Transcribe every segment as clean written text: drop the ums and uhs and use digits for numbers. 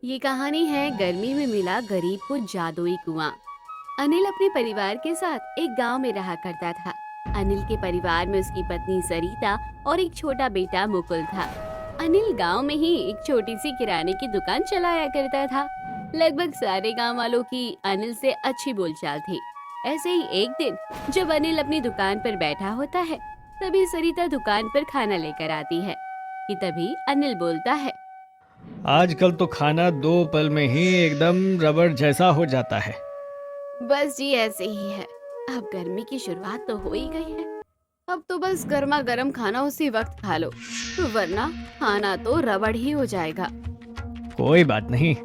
ये कहानी है गर्मी में मिला गरीब को जादुई कुआं। अनिल अपने परिवार के साथ एक गांव में रहा करता था। अनिल के परिवार में उसकी पत्नी सरिता और एक छोटा बेटा मुकुल था। अनिल गांव में ही एक छोटी सी किराने की दुकान चलाया करता था। लगभग सारे गांव वालों की अनिल से अच्छी बोलचाल थी। ऐसे ही एक दिन जब अनिल अपनी दुकान पर बैठा होता है, तभी सरिता दुकान पर खाना लेकर आती है कि तभी अनिल बोलता है। आजकल तो खाना 2 पल में ही एकदम रबड़ जैसा हो जाता है। बस जी ऐसे ही है। अब गर्मी की शुरुआत तो हो ही गई है। अब तो बस गर्मा गर्म खाना उसी वक्त खा लो, तो वरना खाना तो रबड़ ही हो जाएगा। कोई बात नहीं,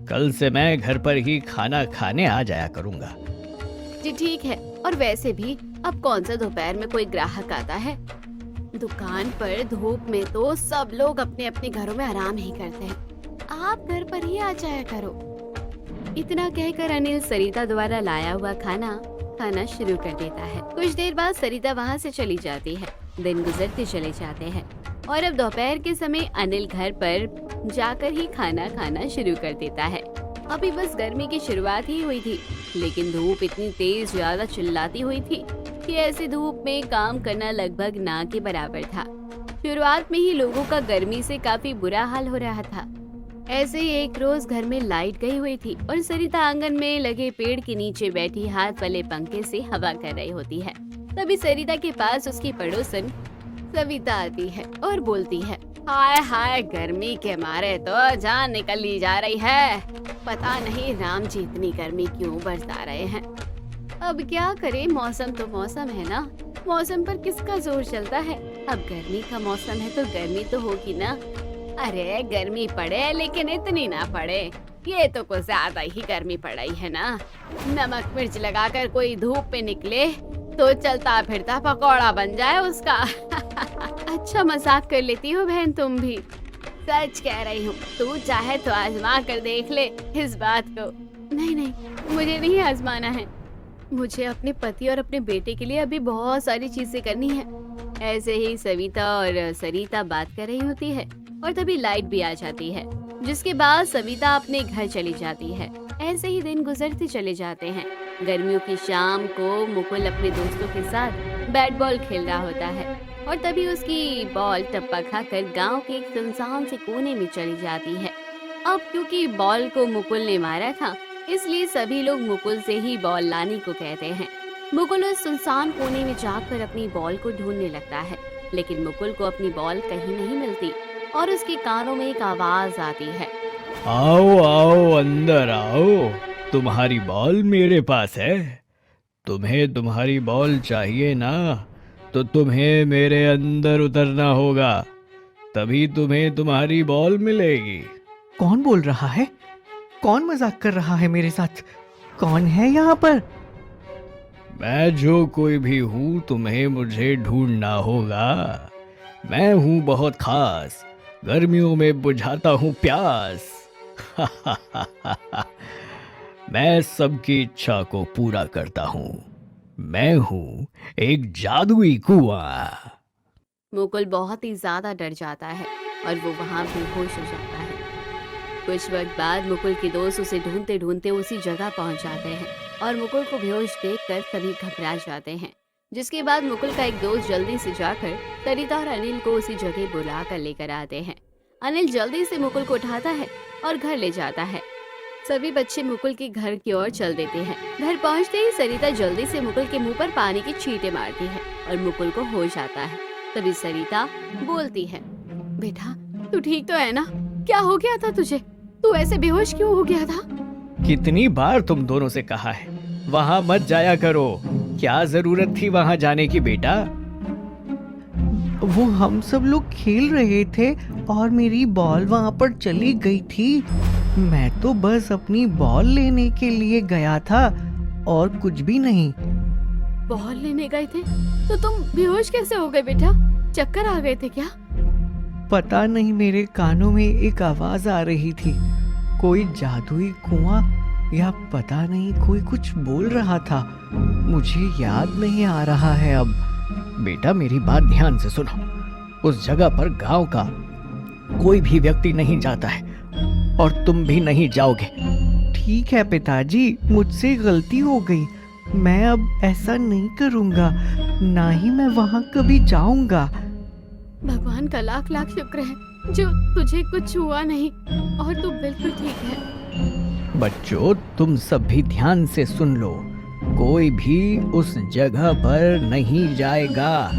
कल से मैं घर पर ही खाना खाने आ जाया करूंगा। जी ठीक है। और वैसे भी अब कौन सा दोपहर में कोई ग्राहक आता है। दुकान पर धूप में तो सब लोग अपने अपने घरों में आराम ही करते हैं। आप घर पर ही आ जाया करो। इतना कहकर अनिल सरिता द्वारा लाया हुआ खाना खाना शुरू कर देता है। कुछ देर बाद सरिता वहाँ से चली जाती है। दिन गुजरते चले जाते हैं और अब दोपहर के समय अनिल घर पर जाकर ही खाना खाना शुरू कर देता है। अभी बस गर्मी की शुरुआत ही हुई थी, लेकिन धूप इतनी तेज ज्यादा चिल्लाती हुई थी कि ऐसी धूप में काम करना लगभग ना के बराबर था। शुरुआत में ही लोगों का गर्मी से काफी बुरा हाल हो रहा था। ऐसे ही एक रोज घर में लाइट गई हुई थी और सरिता आंगन में लगे पेड़ के नीचे बैठी हाथ वाले पंखे से हवा कर रही होती है। तभी सरिता के पास उसकी पड़ोसन सविता आती है और बोलती है, हाय हाय, गर्मी के मारे तो जान निकली जा रही है। पता नहीं राम जी इतनी गर्मी क्यों बरसा रहे हैं। अब क्या करे, मौसम तो मौसम है ना, मौसम पर किसका जोर चलता है। अब गर्मी का मौसम है तो गर्मी तो होगी ना। अरे गर्मी पड़े लेकिन इतनी ना पड़े, ये तो कुछ ज्यादा ही गर्मी पड़ रही है ना। नमक मिर्च लगाकर कोई धूप में निकले तो चलता फिरता पकौड़ा बन जाए उसका। अच्छा मजाक कर लेती हो बहन तुम भी। सच कह रही हूँ, तू चाहे तो आजमा कर देख ले इस बात को। नहीं नहीं, मुझे नहीं आजमाना है। मुझे अपने पति और अपने बेटे के लिए अभी बहुत सारी चीजें करनी है। ऐसे ही सविता और सरिता बात कर रही होती है और तभी लाइट भी आ जाती है, जिसके बाद सविता अपने घर चली जाती है। ऐसे ही दिन गुजरते चले जाते हैं। गर्मियों की शाम को मुकुल अपने दोस्तों के साथ बैट बॉल खेल रहा होता है और तभी उसकी बॉल टप्पा खाकर गांव के एक सुनसान से कोने में चली जाती है। अब क्योंकि बॉल को मुकुल ने मारा था, इसलिए सभी लोग मुकुल से ही बॉल लाने को कहते हैं। मुकुल उस सुनसान कोने में जाकर अपनी बॉल को ढूंढने लगता है, लेकिन मुकुल को अपनी बॉल कहीं नहीं मिलती और उसके कानों में एक आवाज आती है, आओ आओ अंदर आओ, तुम्हारी बॉल मेरे पास है। तुम्हें तुम्हारी बॉल चाहिए ना, तो तुम्हें मेरे अंदर उतरना होगा, तभी तुम्हें तुम्हारी बॉल मिलेगी। कौन बोल रहा है? कौन मजाक कर रहा है मेरे साथ? कौन है यहाँ पर? मैं जो कोई भी हूँ, तुम्हें मुझे ढूंढना होगा। मैं हूँ बहुत खास, गर्मियों में बुझाता हूँ प्यास। मैं सबकी इच्छा को पूरा करता हूँ। मैं हूँ एक जादुई कुआं। मुकुल बहुत ही ज्यादा डर जाता है और वो वहाँ बेहोश हो जाता है। कुछ वक्त बाद मुकुल के दोस्त उसे ढूंढते ढूंढते उसी जगह पहुंच जाते हैं और मुकुल को बेहोश देखकर सभी घबरा जाते हैं। जिसके बाद मुकुल का एक दोस्त जल्दी से जाकर सरिता और अनिल को उसी जगह बुला कर लेकर आते हैं। अनिल जल्दी से मुकुल को उठाता है और घर ले जाता है। सभी बच्चे मुकुल के घर की ओर चल देते हैं। घर पहुंचते ही सरिता जल्दी से मुकुल के मुंह पर पानी की छींटे मारती है और मुकुल को होश आता है। तभी सरिता बोलती है, बेटा तू ठीक तो है ना? क्या हो गया था तुझे? तू ऐसे बेहोश क्यों हो गया था? कितनी बार तुम दोनों से कहा है वहां मत जाया करो। क्या जरूरत थी वहां जाने की बेटा? वो हम सब लोग खेल रहे थे और मेरी बॉल वहां पर चली गई थी। मैं तो बस अपनी बॉल लेने के लिए गया था और कुछ भी नहीं। बॉल लेने गए थे तो तुम बेहोश कैसे हो गए बेटा? चक्कर आ गए थे क्या? पता नहीं, मेरे कानों में एक आवाज आ रही थी, कोई जादुई कुआं या पता नहीं कोई कुछ बोल रहा था। मुझे याद नहीं आ रहा है अब। बेटा मेरी बात ध्यान से सुनो। उस जगह पर गांव का कोई भी व्यक्ति नहीं जाता है और तुम भी नहीं जाओगे। ठीक है पिताजी, मुझसे गलती हो गई। मैं अब ऐसा नहीं करूँगा, ना ही मैं वहाँ कभी जाऊँगा। भगवान का लाख लाख शुक्र है जो तुझे कुछ हुआ नहीं और तू बिल्कुल ठीक है। बच्चों, तुम सब भी ध्यान से सुन लो। कोई भी उस जगह पर नहीं जाएगा।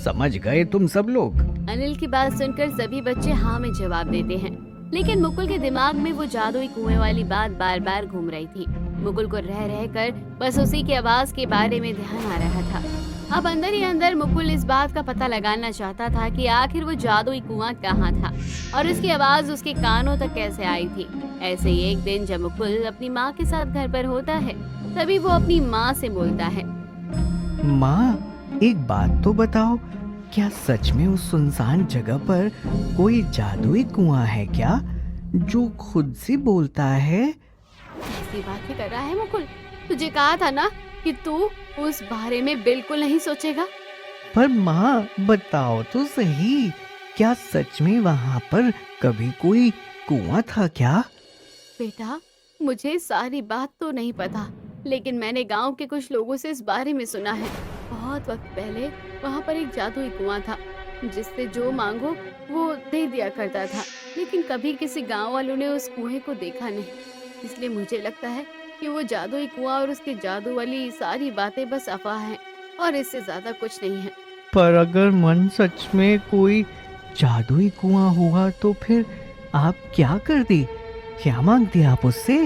समझ गए तुम सब लोग? अनिल की बात सुनकर सभी बच्चे हाँ में जवाब देते हैं, लेकिन मुकुल के दिमाग में वो जादुई कुएं वाली बात बार बार घूम रही थी। मुकुल को रह रह कर बस उसी की आवाज के बारे में ध्यान आ रहा था। अब अंदर ही अंदर मुकुल इस बात का पता लगाना चाहता था कि आखिर वो जादुई कुआं कहाँ था और उसकी आवाज उसके कानों तक कैसे आई थी। ऐसे ही एक दिन जब मुकुल अपनी माँ के साथ घर पर होता है, तभी वो अपनी माँ से बोलता है। माँ, एक बात तो बताओ, क्या सच में उस सुनसान जगह पर कोई जादुई कुआं है क्या, जो खुद से बोलता है? ऐसी बातें कर रहा है मुकुल? तुझे कहा था ना कि तू उस बारे में बिल्कुल नहीं सोचेगा। पर माँ, बताओ तो सही, क्या सच में वहाँ पर कभी कोई कुआं था क्या? बेटा, मुझे सारी बात तो नहीं पता, लेकिन मैंने गांव के कुछ लोगों से इस बारे में सुना है। बहुत वक्त पहले वहाँ पर एक जादुई कुआं था, जिससे जो मांगो वो दे दिया करता था, लेकिन कभी किसी गांव वालों ने उस कुएं को देखा नहीं। इसलिए मुझे लगता है कि वो जादुई कुआं और उसके जादू वाली सारी बातें बस अफवाह हैं और इससे ज्यादा कुछ नहीं है। पर अगर मन सच में कोई जादुई कुआं हुआ तो फिर आप क्या कर दी? क्या मांगती आप उससे?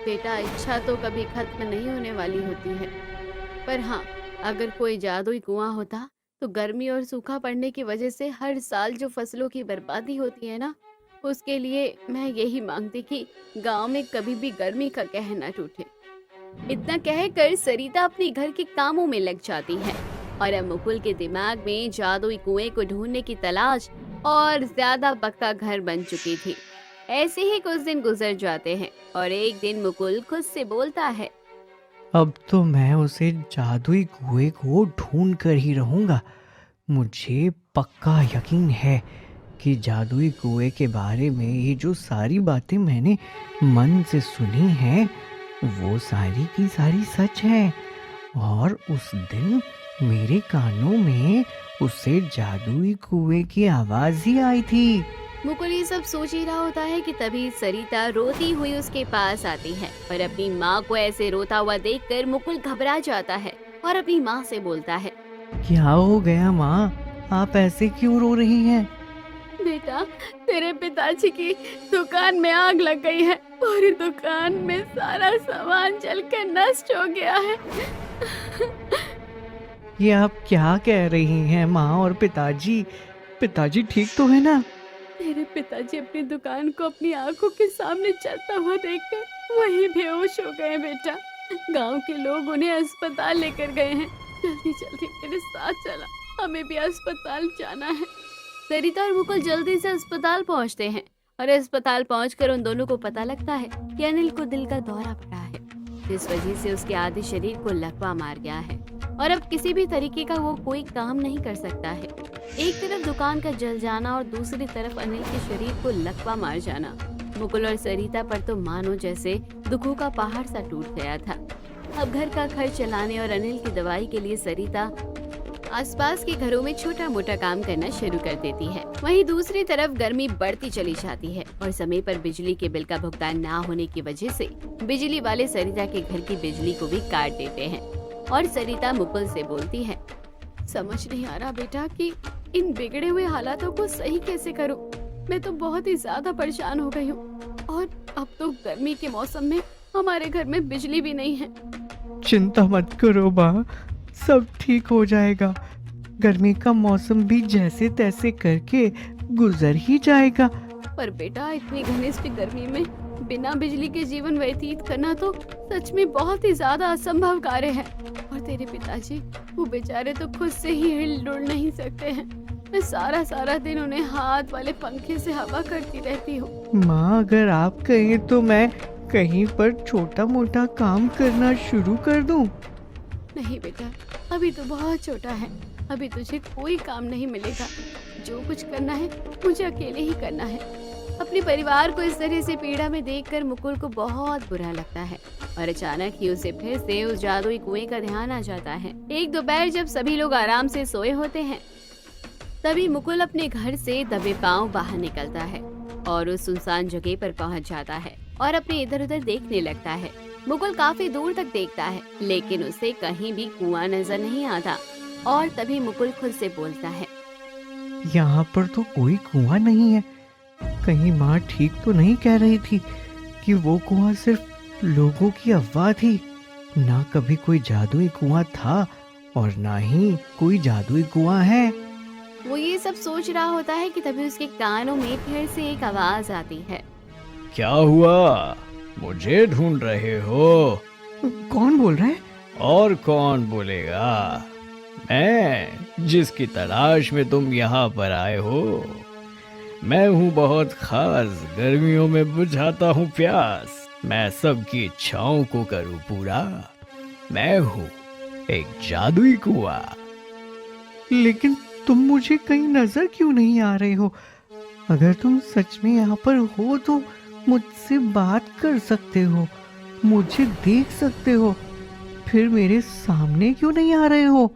बेटा, इच्छा तो कभी खत्म नहीं होने वाली होती है, पर हाँ, अगर कोई जादुई कुआं होता तो गर्मी और सूखा पड़ने की वजह से हर साल जो फसलों की बर्बादी होती है ना, उसके लिए मैं यही मांगती कि गांव में कभी भी गर्मी का कहर न टूटे। इतना कहकर सरिता अपने घर के कामों में लग जाती है और अब मुकुल के दिमाग में जादुई कुएं को ढूंढने की तलाश और ज्यादा पक्का घर बन चुकी थी। ऐसे ही कुछ दिन गुजर जाते हैं और एक दिन मुकुल खुद से बोलता है। अब तो मैं उसे जादुई कुएं को ढूंढ कर ही रहूंगा। मुझे पक्का यकीन है कि जादुई कुएं के बारे में ये जो सारी बातें मैंने मन से सुनी हैं, वो सारी की सारी सच है। और उस दिन मेरे कानों में उससे जादुई कुएं की आवाज ही आई थी। मुकुल ये सब सोच ही रहा होता है कि तभी सरिता रोती हुई उसके पास आती है और अपनी माँ को ऐसे रोता हुआ देखकर मुकुल घबरा जाता है और अपनी माँ से बोलता है। क्या हो गया माँ, आप ऐसे क्यों रो रही हैं? बेटा, तेरे पिताजी की दुकान में आग लग गई है। पूरी दुकान में सारा सामान जलकर नष्ट हो गया है। ये आप क्या कह रही हैं माँ और पिताजी? पिताजी ठीक तो है ना? तेरे पिताजी अपनी दुकान को अपनी आंखों के सामने चलता हुआ देखकर वहीं बेहोश हो गए बेटा। गांव के लोग उन्हें अस्पताल लेकर गए हैं। जल्दी जल्दी मेरे साथ चला, हमें भी अस्पताल जाना है। सरिता और मुकुल जल्दी से अस्पताल पहुंचते हैं और अस्पताल पहुंचकर उन दोनों को पता लगता है कि अनिल को दिल का दौरा पड़ा है, जिस वजह से उसके आधे शरीर को लकवा मार गया है और अब किसी भी तरीके का वो कोई काम नहीं कर सकता है। एक तरफ दुकान का जल जाना और दूसरी तरफ अनिल के शरीर को लकवा मार जाना मुकुल और सरिता पर तो मानो जैसे दुखों का पहाड़ सा टूट गया था। अब घर का खर्च चलाने और अनिल की दवाई के लिए सरिता आसपास के घरों में छोटा मोटा काम करना शुरू कर देती है। वहीं दूसरी तरफ गर्मी बढ़ती चली जाती है और समय पर बिजली के बिल का भुगतान ना होने की वजह से बिजली वाले सरिता के घर की बिजली को भी काट देते हैं और सरिता मुकुल से बोलती है। समझ नहीं आ रहा बेटा कि इन बिगड़े हुए हालातों को सही कैसे करूं। मैं तो बहुत ही ज्यादा परेशान हो गई हूँ और अब तो गर्मी के मौसम में हमारे घर में बिजली भी नहीं है। चिंता मत करो माँ, सब ठीक हो जाएगा। गर्मी का मौसम भी जैसे तैसे करके गुजर ही जाएगा। पर बेटा, इतनी घनिष्ठ गर्मी में बिना बिजली के जीवन व्यतीत करना तो सच में बहुत ही ज्यादा असंभव कार्य है। और तेरे पिताजी, वो बेचारे तो खुद से ही हिल डुल नहीं सकते हैं। मैं सारा दिन उन्हें हाथ वाले पंखे से हवा करती रहती हूँ। माँ, अगर आप कहें तो मैं कहीं पर छोटा मोटा काम करना शुरू कर दूं? नहीं बेटा, अभी तो बहुत छोटा है। अभी तुझे कोई काम नहीं मिलेगा। जो कुछ करना है मुझे अकेले ही करना है। अपने परिवार को इस तरह से पीड़ा में देखकर मुकुल को बहुत बुरा लगता है और अचानक ही उसे फिर से उस जादुई कुएं का ध्यान आ जाता है। एक दोपहर जब सभी लोग आराम से सोए होते हैं, तभी मुकुल अपने घर से दबे पांव बाहर निकलता है और उस सुनसान जगह पर पहुंच जाता है और अपने इधर उधर देखने लगता है। मुकुल काफी दूर तक देखता है, लेकिन उसे कहीं भी कुआं नजर नहीं आता और तभी मुकुल खुद से बोलता है, यहाँ पर तो कोई कुआं नहीं है। कहीं माँ ठीक तो नहीं कह रही थी कि वो कुआं सिर्फ लोगों की अफवाह थी? ना कभी कोई जादुई कुआं था और ना ही कोई जादुई कुआं है। वो ये सब सोच रहा होता है कि तभी उसके कानों में फिर से एक आवाज आती है। क्या हुआ? मुझे ढूंढ रहे हो? कौन बोल रहा है? और कौन बोलेगा? मैं, जिसकी तलाश में तुम यहाँ पर आए हो। मैं हूँ बहुत खास, गर्मियों में बुझाता हूँ प्यास, मैं सबकी इच्छाओं को करूँ पूरा। मैं हूँ एक जादुई कुआं। लेकिन तुम मुझे कहीं नजर क्यों नहीं आ रहे हो? अगर तुम सच में यहाँ पर हो तो मुझसे बात कर सकते हो, मुझे देख सकते हो, फिर मेरे सामने क्यों नहीं आ रहे हो?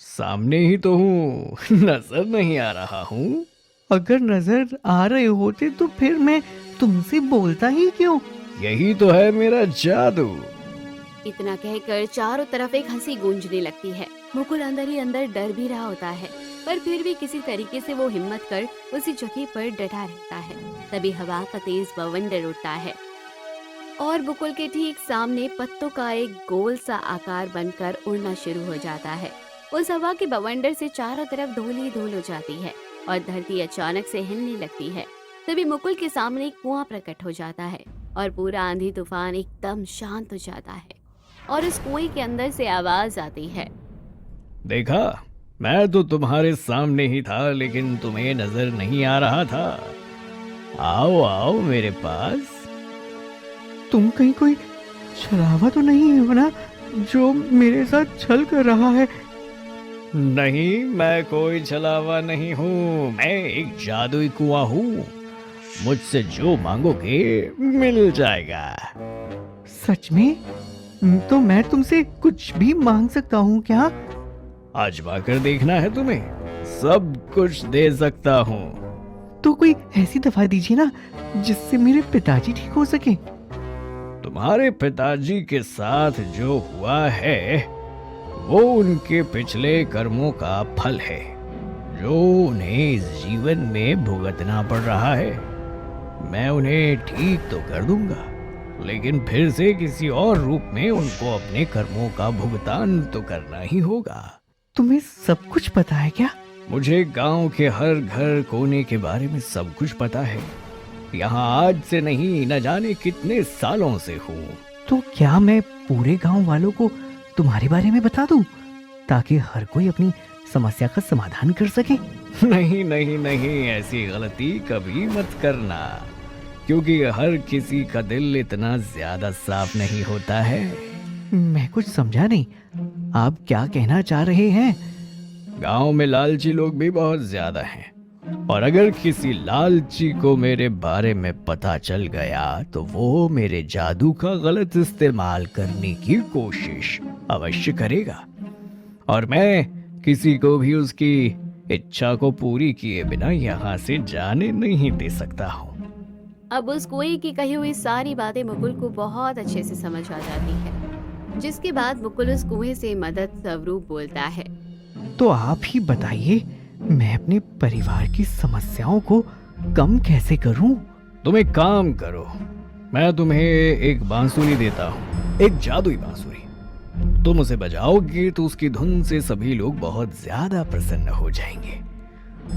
सामने ही तो हूँ, नजर नहीं आ रहा हूँ? अगर नजर आ रहे होते तो फिर मैं तुमसे बोलता ही क्यों? यही तो है मेरा जादू। इतना कहकर चारों तरफ एक हंसी गूंजने लगती है। मुकुल अंदर ही अंदर डर भी रहा होता है, पर फिर भी किसी तरीके से वो हिम्मत कर उसी जगह पर डटा रहता है। तभी हवा का तेज बवंडर उठता है और मुकुल के ठीक सामने पत्तों का एक गोल सा आकार बनकर उड़ना शुरू हो जाता है। उस हवा के बवंडर से चारों तरफ धूल ही धूल हो जाती है और धरती अचानक से हिलने लगती है। तभी मुकुल के सामने एक कुआं प्रकट हो जाता है और पूरा आंधी तूफान एकदम शांत हो जाता है और उस कुएं के अंदर से आवाज आती है, देखा, मैं तो तुम्हारे सामने ही था, लेकिन तुम्हें नजर नहीं आ रहा था। आओ आओ मेरे पास। तुम कहीं कोई छलावा तो नहीं हो ना, जो मेरे साथ छल कर रहा है? नहीं, मैं कोई छलावा नहीं हूँ, मैं एक जादुई कुआं हूँ। मुझसे जो मांगोगे मिल जाएगा। सच में? तो मैं तुमसे कुछ भी मांग सकता हूँ क्या? आजमा कर देखना है तुम्हें, सब कुछ दे सकता हूँ। तो कोई ऐसी दवा दीजिए ना जिससे मेरे पिताजी ठीक हो सके। तुम्हारे पिताजी के साथ जो हुआ है वो उनके पिछले कर्मों का फल है, जो उन्हें इस जीवन में भुगतना पड़ रहा है। मैं उन्हें ठीक तो कर दूंगा, लेकिन फिर से किसी और रूप में उनको अपने कर्मों का भुगतान तो करना ही होगा। तुम्हें सब कुछ पता है क्या? मुझे गांव के हर घर कोने के बारे में सब कुछ पता है। यहाँ आज से नहीं, न जाने कितने सालों से हूँ। तो क्या मैं पूरे गांव वालों को तुम्हारे बारे में बता दूं, ताकि हर कोई अपनी समस्या का समाधान कर सके? नहीं नहीं नहीं, ऐसी गलती कभी मत करना, क्योंकि हर किसी का दिल इतना ज्यादा साफ नहीं होता है। मैं कुछ समझा नहीं, आप क्या कहना चाह रहे हैं? गांव में लालची लोग भी बहुत ज्यादा हैं, और अगर किसी लालची को मेरे बारे में पता चल गया तो वो मेरे जादू का गलत इस्तेमाल करने की कोशिश अवश्य करेगा, और मैं किसी को भी उसकी इच्छा को पूरी किए बिना यहाँ से जाने नहीं दे सकता हूँ। अब उस कुएं की कही हुई सारी बातें मुकुल को बहुत अच्छे से समझ आ जाती है, जिसके बाद मुकुल उस कुएं से मदद स्वरूप बोलता है, तो आप ही बताइए, मैं अपने परिवार की समस्याओं को कम कैसे करूं? तुम एक काम करो, मैं तुम्हें एक बांसुरी देता हूँ, एक जादुई बांसुरी। तुम उसे बजाओगे तो उसकी धुन से सभी लोग बहुत ज्यादा प्रसन्न हो जाएंगे।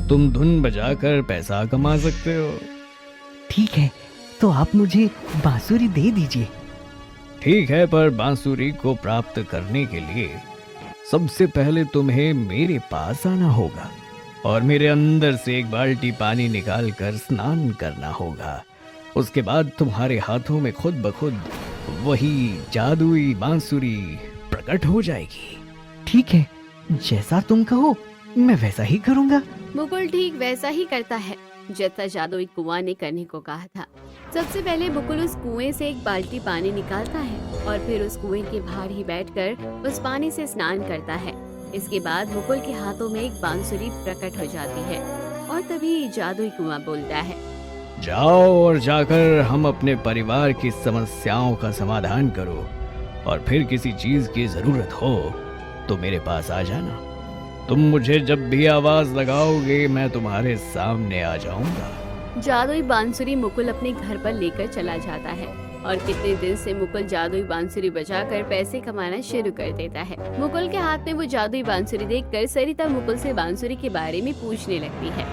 तुम धुन बजाकर पैसा कमा सकते हो। ठीक है, तो आप मुझे बांसुरी दे दीजिए। ठीक है, पर बांसुरी को प्राप्त करने के लिए सबसे पहले तुम्हें मेरे पास आना होगा और मेरे अंदर से एक बाल्टी पानी निकाल कर स्नान करना होगा। उसके बाद तुम्हारे हाथों में खुद ब खुद वही जादुई बांसुरी प्रकट हो जाएगी। ठीक है, जैसा तुम कहो मैं वैसा ही करूंगा। मुकुल ठीक वैसा ही करता है जैसा जादुई कुआं ने करने को कहा था। सबसे पहले मुकुल उस कुएं से एक बाल्टी पानी निकालता है और फिर उस कुएं के बाहर ही बैठकर उस पानी से स्नान करता है। इसके बाद मुकुल के हाथों में एक बांसुरी प्रकट हो जाती है और तभी जादुई कुआं बोलता है, जाओ और जाकर हम अपने परिवार की समस्याओं का समाधान करो, और फिर किसी चीज की जरूरत हो तो मेरे पास आ जाना। तुम मुझे जब भी आवाज लगाओगे मैं तुम्हारे सामने आ जाऊंगा। जादुई बांसुरी मुकुल अपने घर पर लेकर चला जाता है और कितने दिन से मुकुल जादुई बांसुरी बजाकर पैसे कमाना शुरू कर देता है। मुकुल के हाथ में वो जादुई बांसुरी देखकर सरिता मुकुल से बांसुरी के बारे में पूछने लगती है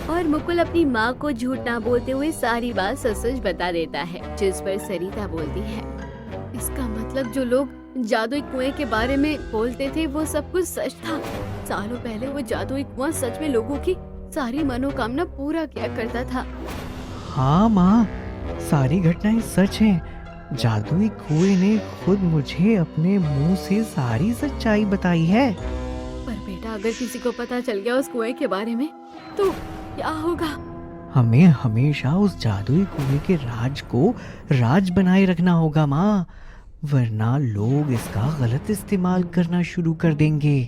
और मुकुल अपनी माँ को झूठ ना बोलते हुए सारी बात सच सच बता देता है, जिस पर सरिता बोलती है, इसका मतलब जो लोग जादुई कुएं के बारे में बोलते थे वो सब कुछ सच था। सालों पहले वो जादुई कुआं सच में लोगों की सारी मनोकामना पूरा किया करता था। हाँ माँ, सारी घटनाएं सच हैं। जादुई कुएं ने खुद मुझे अपने मुंह से सारी सच्चाई बताई है। पर बेटा, अगर किसी को पता चल गया उस कुएं के बारे में तो क्या होगा? हमें हमेशा उस जादुई कुएं के राज को राज बनाए रखना होगा माँ, वरना लोग इसका गलत इस्तेमाल करना शुरू कर देंगे।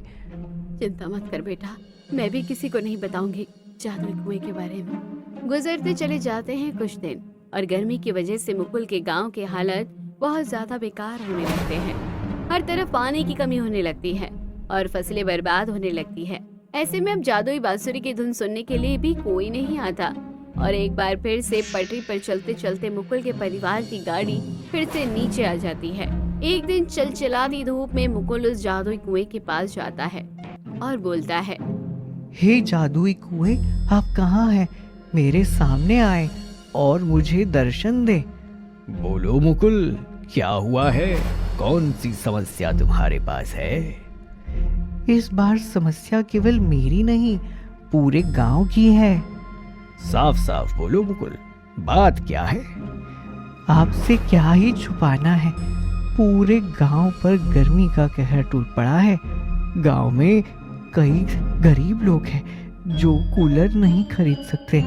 चिंता मत कर बेटा, मैं भी किसी को नहीं बताऊंगी जादुई कुएं के बारे में। गुजरते चले जाते हैं कुछ दिन और गर्मी की वजह से मुकुल के गांव के हालत बहुत ज्यादा बेकार होने लगते हैं। हर तरफ पानी की कमी होने लगती है और फसलें बर्बाद होने लगती है। ऐसे में अब जादुई बांसुरी की धुन सुनने के लिए भी कोई नहीं आता और एक बार फिर से पटरी पर चलते चलते मुकुल के परिवार की गाड़ी फिर से नीचे आ जाती है। एक दिन चलचलाती धूप में मुकुल उस जादुई कुएं के पास जाता है और बोलता है, हे जादुई कुएं, आप कहाँ हैं? मेरे सामने आए और मुझे दर्शन दे। बोलो मुकुल, क्या हुआ है? कौन सी समस्या तुम्हारे पास है? इस बार समस्या केवल मेरी नहीं, पूरे गांव की है। साफ साफ बोलो मुकुल, बात क्या है? आपसे क्या ही छुपाना है, पूरे गांव पर गर्मी का कहर टूट पड़ा है। गांव में कई गरीब लोग हैं जो कूलर नहीं खरीद सकते,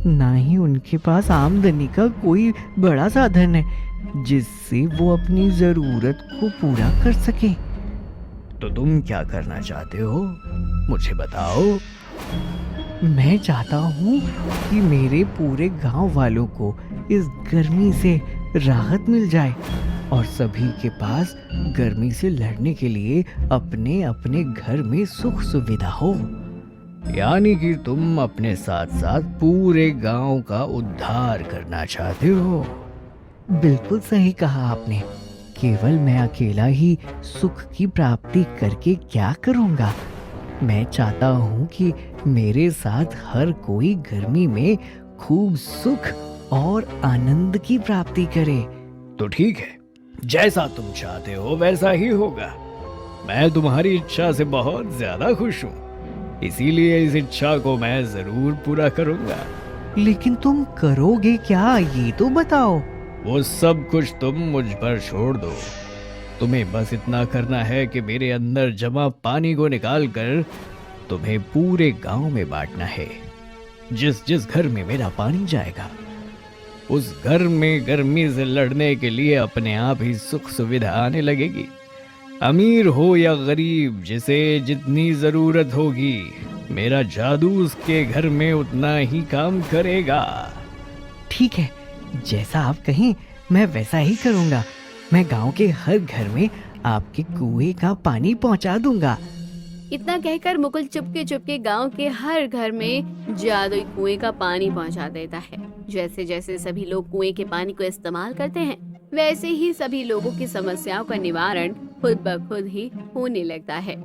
ना ही उनके पास आमदनी का कोई बड़ा साधन है जिससे वो अपनी जरूरत को पूरा कर सके। तो तुम क्या करना चाहते हो, मुझे बताओ। मैं चाहता हूँ कि मेरे पूरे गांव वालों को इस गर्मी से राहत मिल जाए और सभी के पास गर्मी से लड़ने के लिए अपने अपने घर में सुख सुविधा हो। यानी कि तुम अपने साथ साथ पूरे गांव का उद्धार करना चाहते हो। बिल्कुल सही कहा आपने। केवल मैं अकेला ही सुख की प्राप्ति करके क्या करूँगा? मैं चाहता हूँ कि मेरे साथ हर कोई गर्मी में खूब सुख और आनंद की प्राप्ति करे। तो ठीक है, जैसा तुम चाहते हो वैसा ही होगा। मैं तुम्हारी इच्छा से बहुत ज्यादा खुश हूँ, इसीलिए इस इच्छा को मैं जरूर पूरा करूँगा। लेकिन तुम करोगे क्या, ये तो बताओ। वो सब कुछ तुम मुझ पर छोड़ दो। तुम्हें बस इतना करना है कि मेरे अंदर जमा पानी को निकाल कर तुम्हें पूरे गांव में बांटना है। जिस जिस घर में मेरा पानी जाएगा उस घर में गर्मी से लड़ने के लिए अपने आप ही सुख सुविधा आने लगेगी। अमीर हो या गरीब, जिसे जितनी जरूरत होगी मेरा जादू उसके घर में उतना ही काम करेगा। ठीक है, जैसा आप कहें मैं वैसा ही करूँगा। मैं गांव के हर घर में आपके कुएं का पानी पहुंचा दूंगा। इतना कहकर मुकुल चुपके चुपके गांव के हर घर में जादुई कुएं का पानी पहुंचा देता है। जैसे जैसे सभी लोग कुएं के पानी को इस्तेमाल करते हैं, वैसे ही सभी लोगों की समस्याओं का निवारण खुद ब खुद ही होने लगता है।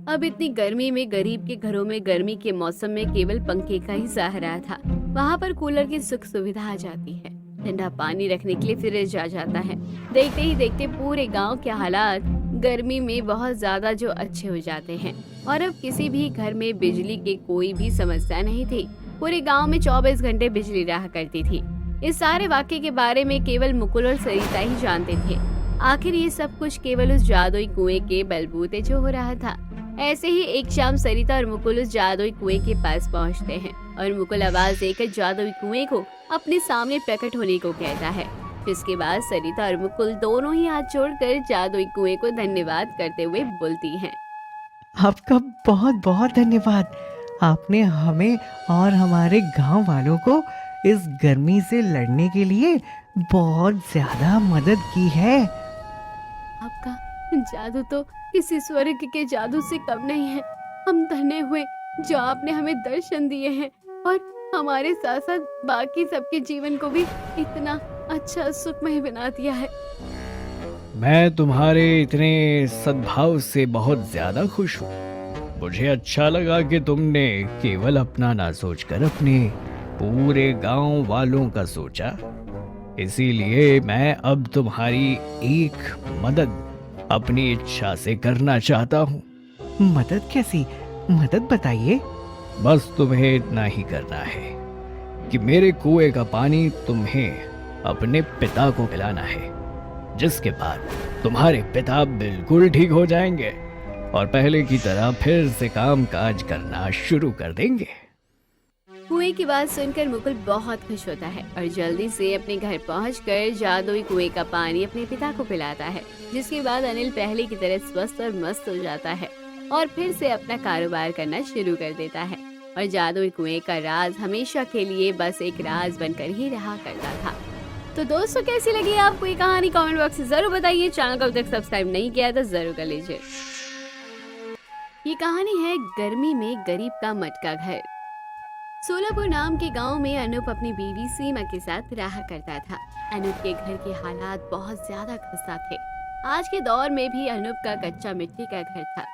अब इतनी गर्मी में गरीब के घरों में गर्मी के मौसम में केवल पंखे का ही सहारा था। वहाँ पर कूलर की सुख सुविधा आ जाती है, ठंडा पानी रखने के लिए फ्रिज आ जाता है। देखते ही देखते पूरे गांव के हालात गर्मी में बहुत ज्यादा जो अच्छे हो जाते हैं और अब किसी भी घर में बिजली की कोई भी समस्या नहीं थी। पूरे गांव में 24 घंटे बिजली रहा करती थी। इस सारे वाक्य के बारे में केवल मुकुल और सरिता ही जानते थे। आखिर ये सब कुछ केवल उस जादुई कुएं के बलबूते जो हो रहा था। ऐसे ही एक शाम सरिता और मुकुल उस जादुई कुएं के पास पहुंचते हैं और मुकुल आवाज देकर जादुई कुएं को अपने सामने प्रकट होने को कहता है। जिसके बाद सरिता और मुकुल दोनों ही हाथ जोड़कर जादुई कुएं को धन्यवाद करते हुए बोलती हैं। आपका बहुत बहुत धन्यवाद। आपने हमें और हमारे गांव वालों को इस गर्मी से लड़ने के लिए बहुत ज्यादा मदद की है। आपका जादू तो किसी स्वर्ग के जादू से कम नहीं है। हम धन्य हुए जो आपने हमें दर्शन दिए हैं और हमारे साथ साथ बाकी सबके जीवन को भी इतना अच्छा सुखमय बना दिया है। मैं तुम्हारे इतने सद्भाव से बहुत ज्यादा खुश हूँ। मुझे अच्छा लगा कि तुमने केवल अपना ना सोचकर अपने पूरे गांव वालों का सोचा। इसीलिए मैं अब तुम्हारी एक मदद अपनी इच्छा से करना चाहता हूँ। मदद कैसी? मदद बताइए। बस तुम्हें इतना ही करना है कि मेरे कुएं का पानी तुम्हें अपने पिता को पिलाना है, जिसके बाद तुम्हारे पिता बिल्कुल ठीक हो जाएंगे और पहले की तरह फिर से काम काज करना शुरू कर देंगे। कुएं की बात सुनकर मुकुल बहुत खुश होता है और जल्दी से अपने घर पहुंचकर जादुई कुएं का पानी अपने पिता को पिलाता है। जिसके बाद अनिल पहले की तरह स्वस्थ और मस्त हो जाता है और फिर से अपना कारोबार करना शुरू कर देता है। और जादुई कुएं का राज हमेशा के लिए बस एक राज बनकर ही रहा करता था। तो दोस्तों, कैसी लगी आपको ये कहानी? कमेंट बॉक्स में जरूर बताइए। चैनल को अब तक सब्सक्राइब नहीं किया तो जरूर कर लीजिए। ये कहानी है गर्मी में गरीब का मटका घर। सोलापुर नाम के गांव में अनूप अपनी बीवी सीमा के साथ रहा करता था। अनूप के घर के हालात बहुत ज्यादा खस्ता थे। आज के दौर में भी अनूप का कच्चा मिट्टी का घर था,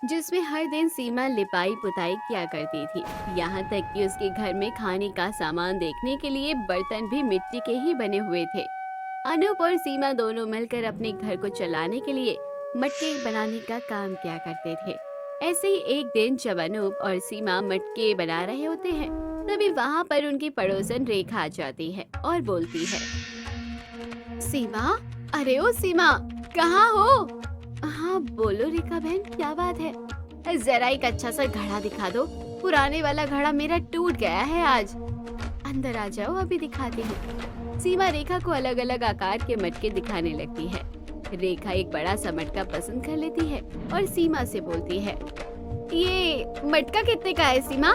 जिसमें हर दिन सीमा लिपाई पुताई किया करती थी। यहाँ तक कि उसके घर में खाने का सामान देखने के लिए बर्तन भी मिट्टी के ही बने हुए थे। अनूप और सीमा दोनों मिलकर अपने घर को चलाने के लिए मटके बनाने का काम किया करते थे। ऐसे ही एक दिन जब अनूप और सीमा मटके बना रहे होते हैं, तभी वहाँ पर उनकी पड़ोसन रेखा आ जाती है और बोलती है, सीमा, अरे ओ सीमा, कहाँ हो? हाँ बोलो रेखा बहन, क्या बात है? जरा एक अच्छा सा घड़ा दिखा दो। पुराने वाला घड़ा मेरा टूट गया है आज। अंदर आ जाओ, अभी दिखाती हूँ। सीमा रेखा को अलग अलग आकार के मटके दिखाने लगती है। रेखा एक बड़ा सा मटका पसंद कर लेती है और सीमा से बोलती है, ये मटका कितने का है सीमा?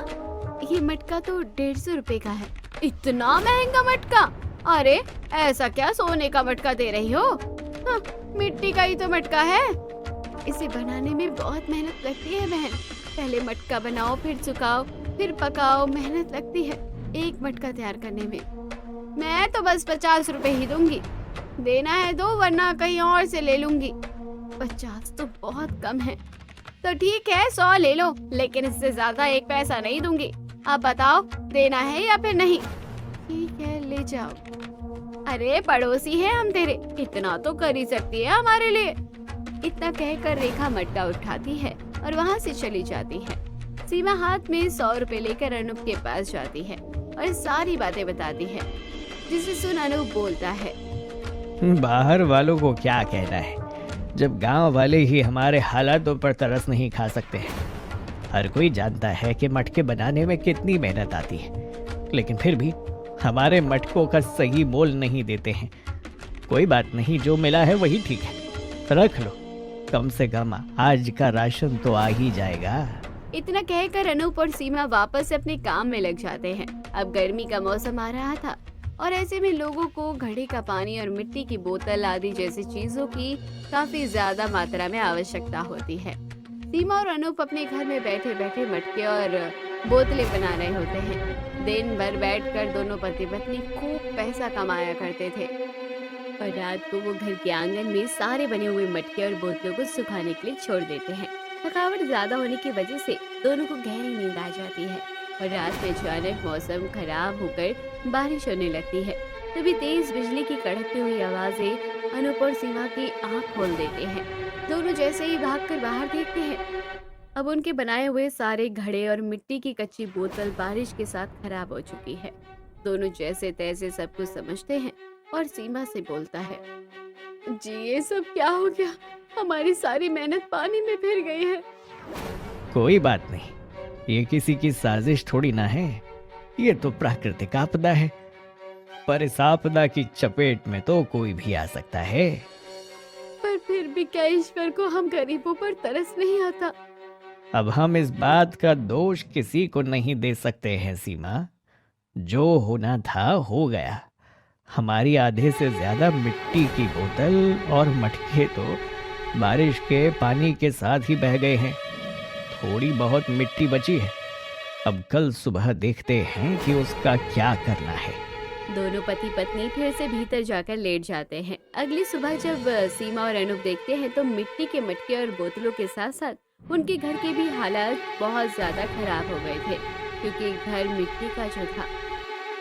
ये मटका तो 150 रुपए का है। इतना महंगा मटका? अरे ऐसा क्या सोने का मटका दे रही हो? हाँ, मिट्टी का ही तो मटका है। इसे बनाने में बहुत मेहनत लगती है बहन। पहले मटका बनाओ, फिर सुखाओ, फिर पकाओ, मेहनत लगती है एक मटका तैयार करने में। मैं तो बस 50 रुपए ही दूंगी। देना है दो, वरना कहीं और से ले लूंगी। 50 तो बहुत कम है। तो ठीक है 100 ले लो, लेकिन इससे ज्यादा एक पैसा नहीं दूंगी। आप बताओ देना है या फिर नहीं? ठीक है ले जाओ। अरे पड़ोसी है हम तेरे, इतना तो कर ही सकती है हमारे लिए। इतना कहकर रेखा मटका उठाती है और वहाँ से चली जाती है। सीमा हाथ में 100 रुपए लेकर अनूप के पास जाती है और सारी बातें बताती है, जिसे सुन अनूप बोलता है, बाहर वालों को क्या कहना है, जब गांव वाले ही हमारे हालातों पर तरस नहीं खा सकते हैं। हर कोई जानता है कि मटके बनाने में कितनी मेहनत आती है, लेकिन फिर भी हमारे मटकों का सही मोल नहीं देते हैं। कोई बात नहीं, जो मिला है वही ठीक है, रख लो। कम से कम आज का राशन तो आ ही जाएगा। इतना कहकर अनूप और सीमा वापस अपने काम में लग जाते हैं। अब गर्मी का मौसम आ रहा था और ऐसे में लोगों को घड़े का पानी और मिट्टी की बोतल आदि जैसी चीजों की काफी ज्यादा मात्रा में आवश्यकता होती है। सीमा और अनूप अपने घर में बैठे बैठे मटके और बोतलें बना रहे होते हैं। दिन भर बैठकर दोनों पति पत्नी खूब पैसा कमाया करते थे और रात को वो घर के आंगन में सारे बने हुए मटके और बोतलों को सुखाने के लिए छोड़ देते हैं। थकावट ज्यादा होने की वजह से दोनों को गहरी नींद आ जाती है और रात में अचानक मौसम खराब होकर बारिश होने लगती है। तभी तेज बिजली की कड़कती हुई आवाजें अनूप और सीमा की आंख खोल देते हैं। दोनों जैसे ही भागकर बाहर देखते हैं, अब उनके बनाए हुए सारे घड़े और मिट्टी की कच्ची बोतल बारिश के साथ खराब हो चुकी है। दोनों जैसे तैसे सब कुछ समझते हैं और सीमा से बोलता है, जी ये सब क्या हो गया? हमारी सारी मेहनत पानी में फिर गई है। कोई बात नहीं, ये किसी की साजिश थोड़ी ना है। ये तो प्राकृतिक आपदा है, पर इस आपदा की चपेट में तो कोई भी आ सकता है। पर फिर भी क्या ईश्वर को हम गरीबों पर तरस नहीं आता? अब हम इस बात का दोष किसी को नहीं दे सकते हैं सीमा। जो होना था हो गया। हमारी आधे से ज्यादा मिट्टी की बोतल और मटके तो बारिश के पानी के साथ ही बह गए हैं। थोड़ी बहुत मिट्टी बची है। अब कल सुबह देखते हैं कि उसका क्या करना है। दोनों पति पत्नी फिर से भीतर जाकर लेट जाते हैं। अगली सुबह जब सीमा और अनूप देखते हैं तो मिट्टी के मटके और बोतलों के साथ साथ उनके घर के भी हालात बहुत ज्यादा खराब हो गए थे, क्योंकि घर मिट्टी का जो था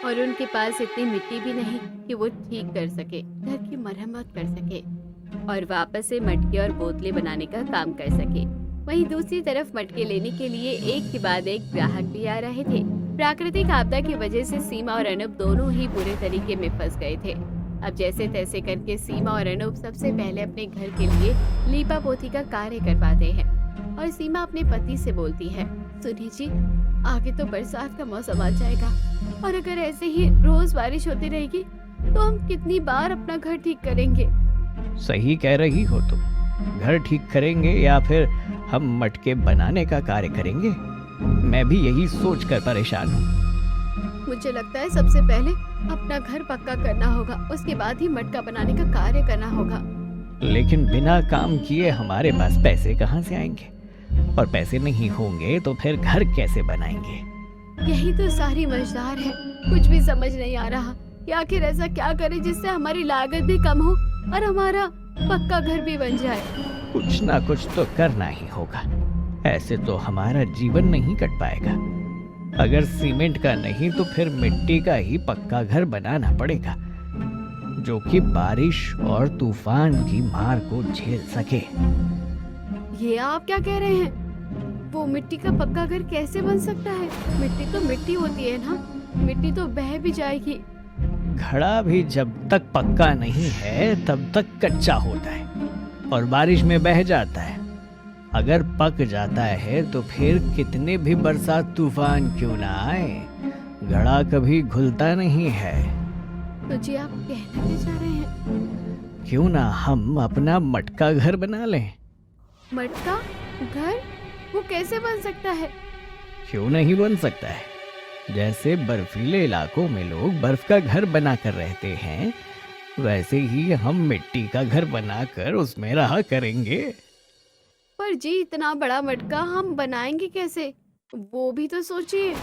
और उनके पास इतनी मिट्टी भी नहीं कि वो ठीक कर सके, घर की मरम्मत कर सके और वापस से मटके और बोतलें बनाने का काम कर सके। वहीं दूसरी तरफ मटके लेने के लिए एक के बाद एक ग्राहक भी आ रहे थे। प्राकृतिक आपदा की वजह से सीमा और अनूप दोनों ही बुरे तरीके में फंस गए थे। अब जैसे तैसे करके सीमा और अनूप सबसे पहले अपने घर के लिए लीपा पोती का कार्य करवाते हैं और सीमा अपने पति से बोलती है, सुनिए जी, आगे तो बरसात का मौसम आ जाएगा और अगर ऐसे ही रोज बारिश होती रहेगी तो हम कितनी बार अपना घर ठीक करेंगे। सही कह रही हो तुम। घर ठीक करेंगे या फिर हम मटके बनाने का कार्य करेंगे? मैं भी यही सोच कर परेशान हूँ। मुझे लगता है सबसे पहले अपना घर पक्का करना होगा, उसके बाद ही मटका बनाने का कार्य करना होगा। लेकिन बिना काम किए हमारे पास पैसे कहाँ से आएंगे? और पैसे नहीं होंगे तो फिर घर कैसे बनाएंगे? यही तो सारी मजेदार है। कुछ भी समझ नहीं आ रहा कि आखिर ऐसा क्या करें जिससे हमारी लागत भी कम हो और हमारा पक्का घर भी बन जाए। कुछ ना कुछ तो करना ही होगा। ऐसे तो हमारा जीवन नहीं कट पाएगा। अगर सीमेंट का नहीं तो फिर मिट्टी का ही पक्का घर बनाना पड़ेगा, जो कि बारिश और तूफान की मार को झेल सके। ये आप क्या कह रहे हैं? वो मिट्टी का पक्का घर कैसे बन सकता है? मिट्टी तो मिट्टी होती है ना, मिट्टी तो बह भी जाएगी। घड़ा भी जब तक पक्का नहीं है तब तक कच्चा होता है और बारिश में बह जाता है। अगर पक जाता है तो फिर कितने भी बरसात तूफान क्यों ना आए, घड़ा कभी घुलता नहीं है। तो जी आप कहना क्या चाह रहे हैं? क्यों ना हम अपना मटका घर बना लें? मटका घर? वो कैसे बन सकता है? क्यों नहीं बन सकता है? जैसे बर्फीले इलाकों में लोग बर्फ का घर बनाकर रहते हैं, वैसे ही हम मिट्टी का घर बनाकर उसमें रहा करेंगे। पर जी इतना बड़ा मटका हम बनाएंगे कैसे? वो भी तो सोचिए।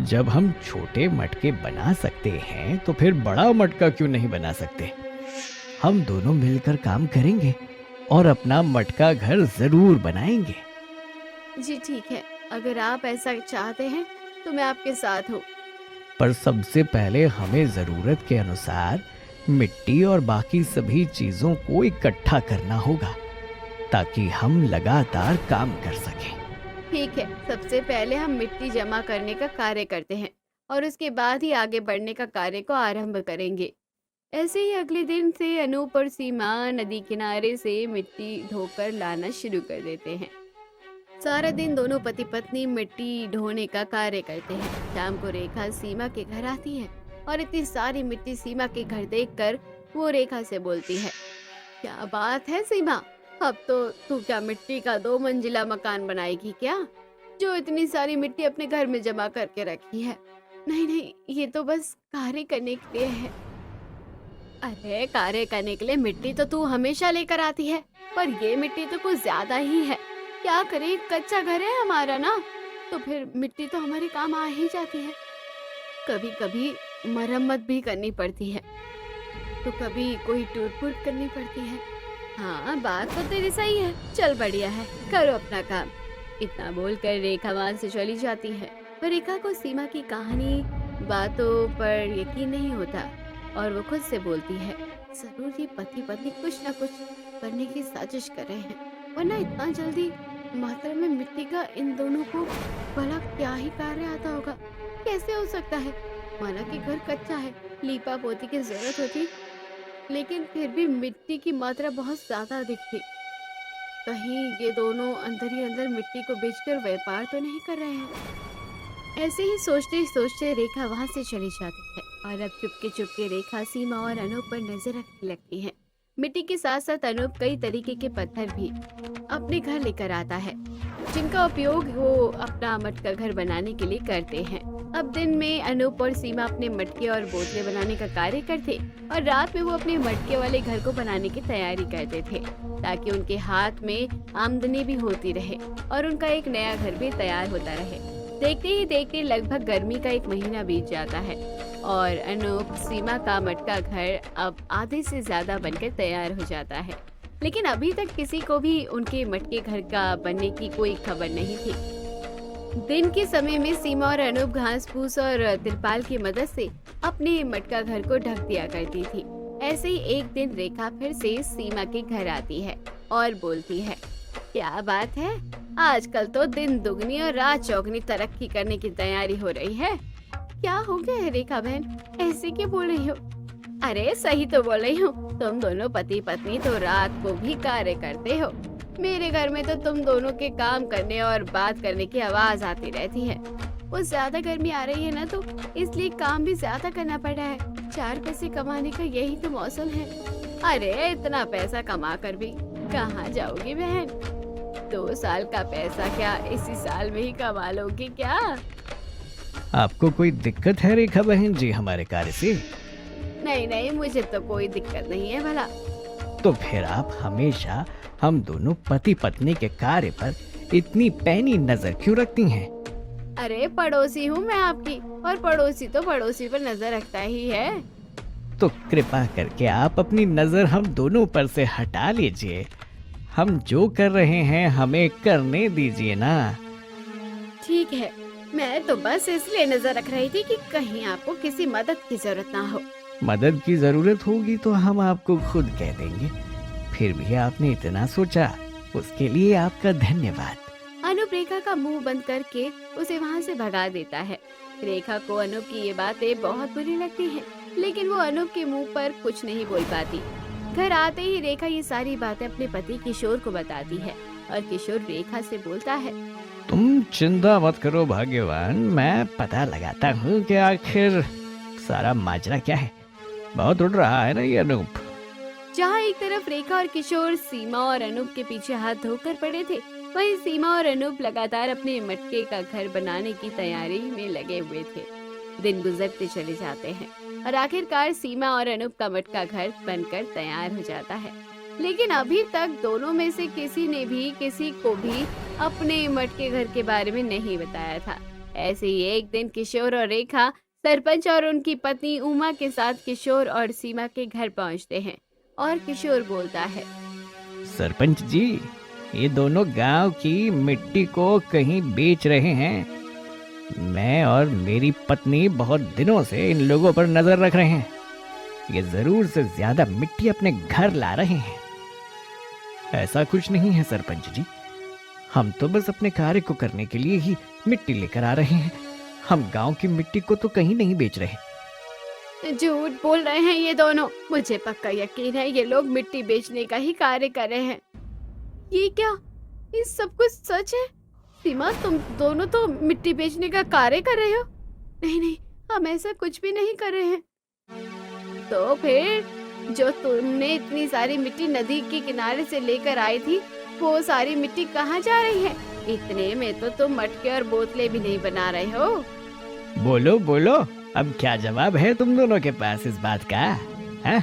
जब हम छोटे मटके बना सकते हैं तो फिर बड़ा मटका क्यों नहीं बना सकते? हम दोनों मिलकर काम करेंगे और अपना मटका घर जरूर बनाएंगे। जी ठीक है, अगर आप ऐसा चाहते हैं तो मैं आपके साथ हूँ। पर सबसे पहले हमें जरूरत के अनुसार मिट्टी और बाकी सभी चीजों को इकट्ठा करना होगा ताकि हम लगातार काम कर सकें। ठीक है, सबसे पहले हम मिट्टी जमा करने का कार्य करते हैं और उसके बाद ही आगे बढ़ने का कार्य को आरंभ करेंगे। ऐसे ही अगले दिन से अनूप और सीमा नदी किनारे से मिट्टी ढोकर लाना शुरू कर देते हैं। सारा दिन दोनों पति पत्नी मिट्टी ढोने का कार्य करते हैं। शाम को रेखा सीमा के घर आती है और इतनी सारी मिट्टी सीमा के घर देखकर वो रेखा से बोलती है, क्या बात है सीमा, अब तो तू क्या मिट्टी का 2 मंजिला मकान बनाएगी क्या, जो इतनी सारी मिट्टी अपने घर में जमा करके रखी है? नहीं नहीं, ये तो बस कार्य करने के लिए है। अरे कार्य करने के लिए मिट्टी तो तू हमेशा लेकर आती है, पर ये मिट्टी तो कुछ ज्यादा ही है। क्या करें, कच्चा घर है हमारा ना, तो फिर मिट्टी तो हमारे काम आ ही जाती है। कभी कभी मरम्मत भी करनी पड़ती है, तो कभी कोई टूट फूट करनी पड़ती है। हाँ बात तो तेरी सही है, चल बढ़िया है, करो अपना काम। इतना बोलकर रेखा वहां से चली जाती है। पर रेखा को सीमा की कहानी बातों पर यकीन नहीं होता और वो खुद से बोलती है, जरूर ये पति पत्नी कुछ ना कुछ करने की साजिश कर रहे हैं, वरना इतना जल्दी मात्रा में मिट्टी का इन दोनों को भला क्या ही कार्य आता होगा? कैसे हो सकता है? माना कि घर कच्चा है, लीपा पोती की जरूरत होती, लेकिन फिर भी मिट्टी की मात्रा बहुत ज्यादा दिखती। कहीं ये दोनों अंदर ही अंदर मिट्टी को बेचकर व्यापार तो नहीं कर रहे हैं? ऐसे ही सोचते सोचते रेखा वहाँ से चली जाती है और अब चुपके चुपके रेखा सीमा और अनूप पर नजर रखने लगती है। मिट्टी के साथ साथ अनूप कई तरीके के पत्थर भी अपने घर लेकर आता है, जिनका उपयोग वो अपना मटका घर बनाने के लिए करते हैं। अब दिन में अनूप और सीमा अपने मटके और बोतले बनाने का कार्य करते और रात में वो अपने मटके वाले घर को बनाने की तैयारी करते थे, ताकि उनके हाथ में आमदनी भी होती रहे और उनका एक नया घर भी तैयार होता रहे। देखते ही देखते लगभग गर्मी का 1 महीना बीत जाता है और अनूप सीमा का मटका घर अब आधे से ज्यादा बनकर तैयार हो जाता है। लेकिन अभी तक किसी को भी उनके मटके घर का बनने की कोई खबर नहीं थी। दिन के समय में सीमा और अनूप घास फूस और तिरपाल की मदद से अपने मटका घर को ढक दिया करती थी। ऐसे ही एक दिन रेखा फिर से सीमा के घर आती है और बोलती है, क्या बात है, आजकल तो दिन दुगनी और रात चौगनी तरक्की करने की तैयारी हो रही है। क्या हो गया है रेखा बहन, ऐसे क्यों बोल रही हो? अरे सही तो बोल रही हूँ, तुम दोनों पति पत्नी तो रात को भी कार्य करते हो। मेरे घर में तो तुम दोनों के काम करने और बात करने की आवाज आती रहती है। वो ज्यादा गर्मी आ रही है ना, तो इसलिए काम भी ज्यादा करना पड़ रहा है। 4 पैसे कमाने का यही तो मौसम है। अरे इतना पैसा कमा कर भी कहाँ जाओगी बहन? 2 साल का पैसा क्या इसी साल में ही कमा लोगी क्या? आपको कोई दिक्कत है रेखा बहन जी हमारे कार्य से? नहीं नहीं, मुझे तो कोई दिक्कत नहीं है भला। तो फिर आप हमेशा हम दोनों पति पत्नी के कार्य पर इतनी पैनी नजर क्यों रखती हैं? अरे पड़ोसी हूँ मैं आपकी, और पड़ोसी तो पड़ोसी पर नजर रखता ही है। तो कृपा करके आप अपनी नजर हम दोनों पर से हटा लीजिए। हम जो कर रहे हैं हमें करने दीजिए ना। ठीक है, मैं तो बस इसलिए नजर रख रही थी कि कहीं आपको किसी मदद की जरूरत ना हो। मदद की जरूरत होगी तो हम आपको खुद कह देंगे। फिर भी आपने इतना सोचा, उसके लिए आपका धन्यवाद। अनूप रेखा का मुंह बंद करके उसे वहाँ से भगा देता है। रेखा को अनूप की ये बातें बहुत बुरी लगती हैं, लेकिन वो अनूप के मुंह पर कुछ नहीं बोल पाती। घर आते ही रेखा ये सारी बातें अपने पति किशोर को बताती है और किशोर रेखा से बोलता है, तुम चिंता मत करो भाग्यवान, मैं पता लगाता हूँ कि आखिर सारा माजरा क्या है। बहुत उड़ रहा है ना ये अनूप। जहाँ एक तरफ रेखा और किशोर सीमा और अनूप के पीछे हाथ धोकर पड़े थे, वहीं सीमा और अनूप लगातार अपने मटके का घर बनाने की तैयारी में लगे हुए थे। दिन गुजरते चले जाते हैं और आखिरकार सीमा और अनूप का मटका घर बनकर तैयार हो जाता है। लेकिन अभी तक दोनों में से किसी ने भी किसी को भी अपने मटके घर के बारे में नहीं बताया था। ऐसे ही एक दिन किशोर और रेखा सरपंच और उनकी पत्नी उमा के साथ किशोर और सीमा के घर पहुंचते हैं और किशोर बोलता है, सरपंच जी, ये दोनों गांव की मिट्टी को कहीं बेच रहे हैं। मैं और मेरी पत्नी बहुत दिनों से इन लोगों पर नजर रख रहे हैं। ये जरूर से ज्यादा मिट्टी अपने घर ला रहे हैं। ऐसा कुछ नहीं है सरपंच जी, हम तो बस अपने कार्य को करने के लिए ही मिट्टी लेकर आ रहे हैं। हम गांव की मिट्टी को तो कहीं नहीं बेच रहे। झूठ बोल रहे हैं ये दोनों। मुझे पक्का यकीन है ये लोग मिट्टी बेचने का ही कार्य कर रहे हैं। ये क्या, ये सब कुछ सच है? सीमा, तुम दोनों तो मिट्टी बेचने का कार्य कर रहे हो? नहीं नहीं, हम ऐसा कुछ भी नहीं कर रहे हैं। तो फिर जो तुमने इतनी सारी मिट्टी नदी के किनारे से लेकर आई थी, वो सारी मिट्टी कहाँ जा रही है? इतने में तो तुम मटके और बोतले भी नहीं बना रहे हो। बोलो बोलो, अब क्या जवाब है तुम दोनों के पास इस बात का? है?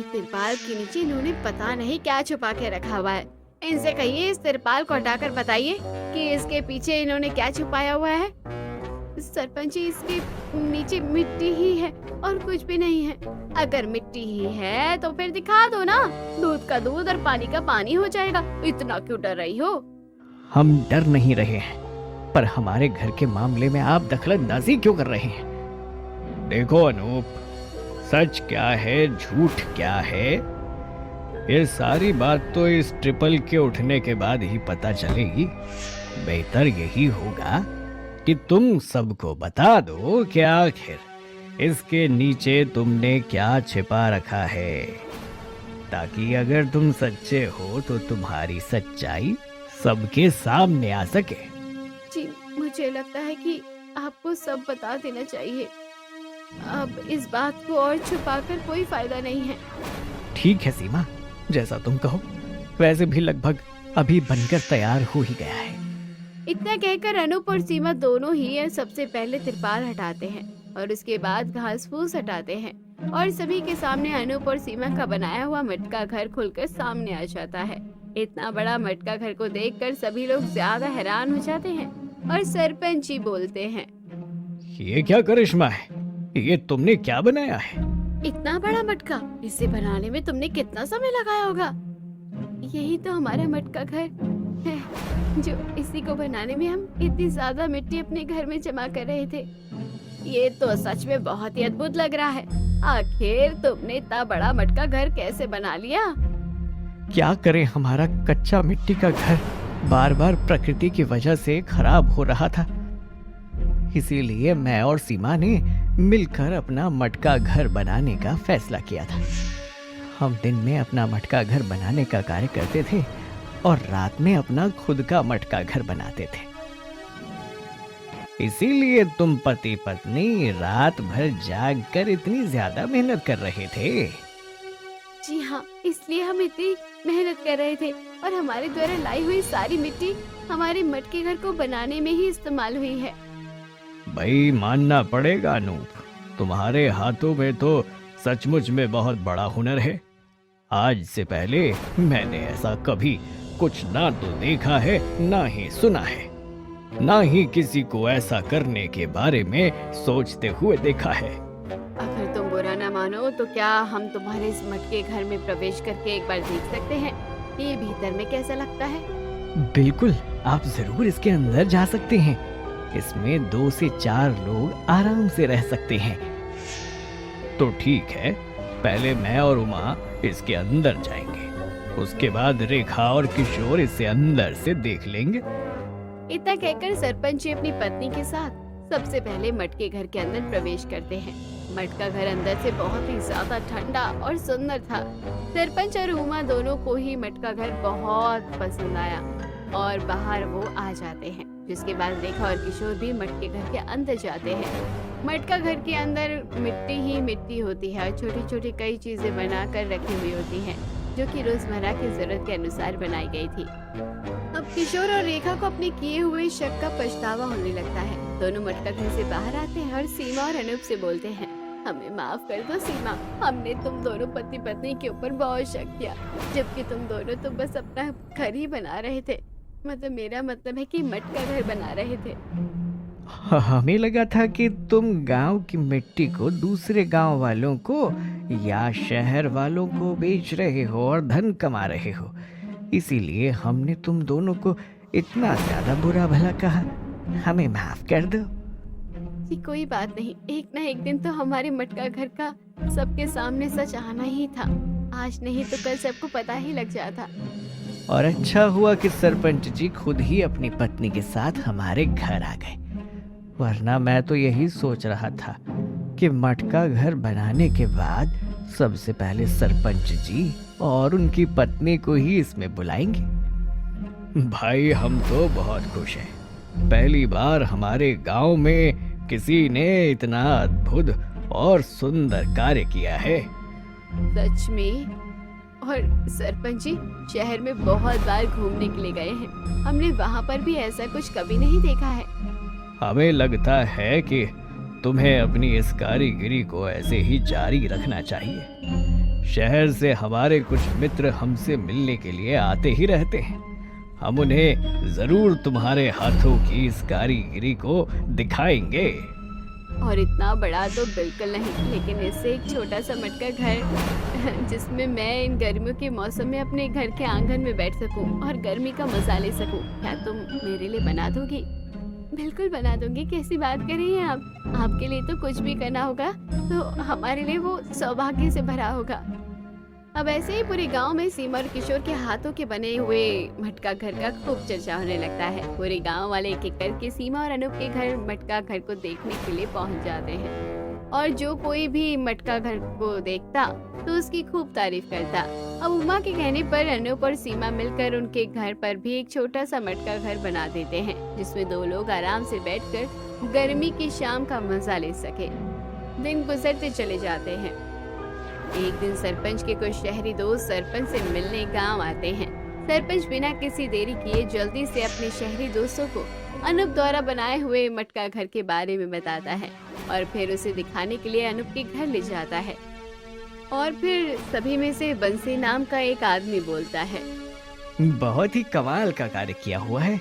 तिरपाल के नीचे इन्होंने पता नहीं क्या छुपा के रखा हुआ है। इनसे कहिए इस तिरपाल को हटाकर बताइए कि इसके पीछे इन्होंने क्या छुपाया हुआ है। सरपंच जी, इसके नीचे मिट्टी ही है और कुछ भी नहीं है। अगर मिट्टी ही है तो फिर दिखा दो ना, दूध का दूध और पानी का पानी हो जाएगा। इतना क्यों डर रही हो? हम डर नहीं रहे हैं, पर हमारे घर के मामले में आप दखलंदाजी क्यों कर रहे हैं? देखो अनूप, सच क्या है झूठ क्या है, ये सारी बात तो इस ट्रिपल के उठने के बाद ही पता चलेगी। बेहतर यही होगा कि तुम सबको बता दो कि आखिर इसके नीचे तुमने क्या छिपा रखा है, ताकि अगर तुम सच्चे हो तो तुम्हारी सच्चाई सबके सामने आ सके। जी, मुझे लगता है कि आपको सब बता देना चाहिए। अब इस बात को और छुपाकर कोई फायदा नहीं है। ठीक है सीमा, जैसा तुम कहो। वैसे भी लगभग अभी बनकर तैयार हो ही गया है। इतना कहकर अनूप और सीमा दोनों ही सबसे पहले तिरपाल हटाते हैं और उसके बाद घास फूस हटाते हैं और सभी के सामने अनूप और सीमा का बनाया हुआ मटका घर खुलकर सामने आ जाता है। इतना बड़ा मटका घर को देखकर सभी लोग ज्यादा हैरान हो जाते हैं और सरपंच जी बोलते हैं, ये क्या करिश्मा है? ये तुमने क्या बनाया है? इतना बड़ा मटका, इसे बनाने में तुमने कितना समय लगाया होगा? यही तो हमारा मटका घर है, जो इसी को बनाने में हम इतनी ज्यादा मिट्टी अपने घर में जमा कर रहे थे। ये तो सच में बहुत ही अद्भुत लग रहा है। आखिर तुमने इतना बड़ा मटका घर कैसे बना लिया? क्या करें, हमारा कच्चा मिट्टी का घर बार बार प्रकृति की वजह से खराब हो रहा था। इसीलिए मैं और सीमा ने मिलकर अपना मटका घर बनाने का फैसला किया था। हम दिन में अपना मटका घर बनाने का कार्य करते थे और रात में अपना खुद का मटका घर बनाते थे। इसीलिए तुम पति पत्नी रात भर जाग कर इतनी ज्यादा मेहनत कर रहे थे। जी हाँ, इसलिए हम इतनी मेहनत कर रहे थे और हमारे द्वारा लाई हुई सारी मिट्टी हमारे मटके घर को बनाने में ही इस्तेमाल हुई है। भाई मानना पड़ेगा अनूप, तुम्हारे हाथों में तो सचमुच में बहुत बड़ा हुनर है। आज से पहले मैंने ऐसा कभी कुछ ना तो देखा है, ना ही सुना है, ना ही किसी को ऐसा करने के बारे में सोचते हुए देखा है। अगर तुम बुरा ना मानो तो क्या हम तुम्हारे इस मटके घर में प्रवेश करके एक बार देख सकते हैं? ये भीतर में कैसा लगता है? बिल्कुल, आप जरूर इसके अंदर जा सकते हैं। इसमें 2 से 4 लोग आराम से रह सकते हैं। तो ठीक है, पहले मैं और उमा इसके अंदर जाएंगे, उसके बाद रेखा और किशोर इसे अंदर से देख लेंगे। इतना कहकर सरपंच जी अपनी पत्नी के साथ सबसे पहले मटके घर के अंदर प्रवेश करते हैं। मटका घर अंदर से बहुत ही ज्यादा ठंडा और सुंदर था। सरपंच और उमा दोनों को ही मटका घर बहुत पसंद आया और बाहर वो आ जाते हैं। जिसके बाद रेखा और किशोर भी मटके घर के अंदर जाते हैं। मटका घर के अंदर मिट्टी ही मिट्टी होती है और छोटी छोटी कई चीजें बना कर रखी हुई होती हैं, जो कि रोजमर्रा की जरूरत के अनुसार बनाई गई थी। अब किशोर और रेखा को अपने किए हुए शक का पछतावा होने लगता है। दोनों मटका घर से बाहर आते हैं और सीमा और अनूप से बोलते हैं, हमें माफ कर दो सीमा, हमने तुम दोनों पति पत्नी के ऊपर बहुत शक किया, जबकि तुम दोनों तो बस अपना घर ही बना रहे थे। मतलब मेरा मतलब है कि मटका घर बना रहे थे। हमें लगा था कि तुम गांव की मिट्टी को दूसरे गांव वालों को या शहर वालों को बेच रहे हो और धन कमा रहे हो, इसीलिए हमने तुम दोनों को इतना ज्यादा बुरा भला कहा। हमें माफ कर दो। जी कोई बात नहीं, एक ना एक दिन तो हमारे मटका घर का सबके सामने सच आना ही था। आज नहीं तो कल सबको पता ही लग जाता। और अच्छा हुआ कि सरपंच जी खुद ही अपनी पत्नी के साथ हमारे घर आ गए, वरना मैं तो यही सोच रहा था कि मटका घर बनाने के बाद सबसे पहले सरपंच जी और उनकी पत्नी को ही इसमें बुलाएंगे। भाई हम तो बहुत खुश हैं, पहली बार हमारे गांव में किसी ने इतना अद्भुत और सुंदर कार्य किया है। सच में। और सरपंच जी शहर में बहुत बार घूमने के लिए गए हैं, हमने वहाँ पर भी ऐसा कुछ कभी नहीं देखा है। हमें लगता है कि तुम्हें अपनी इस कारीगरी को ऐसे ही जारी रखना चाहिए। शहर से हमारे कुछ मित्र हमसे मिलने के लिए आते ही रहते हैं, हम उन्हें जरूर तुम्हारे हाथों की इस कारीगरी को दिखाएंगे। और इतना बड़ा तो बिल्कुल नहीं, लेकिन इससे एक छोटा सा मटका घर जिसमें मैं इन गर्मियों के मौसम में अपने घर के आंगन में बैठ सकूं और गर्मी का मजा ले सकूं, क्या तुम मेरे लिए बना दोगी? बिल्कुल बना दूंगी, कैसी बात कर रही हैं आप? आपके लिए तो कुछ भी करना होगा तो हमारे लिए वो सौभाग्य से भरा होगा। अब ऐसे ही पूरे गांव में सीमा और किशोर के हाथों के बने हुए मटका घर का खूब चर्चा होने लगता है। पूरे गांव वाले एक एक करके सीमा और अनूप के घर मटका घर को देखने के लिए पहुंच जाते हैं। और जो कोई भी मटका घर को देखता तो उसकी खूब तारीफ करता। अब उमा के कहने पर अनूप और सीमा मिलकर उनके घर पर भी एक छोटा सा मटका घर बना देते हैं, जिसमें दो लोग आराम से बैठकर गर्मी की शाम का मजा ले सके। दिन गुजरते चले जाते हैं। एक दिन सरपंच के कुछ शहरी दोस्त सरपंच से मिलने गांव आते हैं। सरपंच बिना किसी देरी किए जल्दी से अपने शहरी दोस्तों को अनूप द्वारा बनाए हुए मटका घर के बारे में बताता है और फिर उसे दिखाने के लिए अनूप के घर ले जाता है। और फिर सभी में से बंसी नाम का एक आदमी बोलता है, बहुत ही कमाल का कार्य किया हुआ है।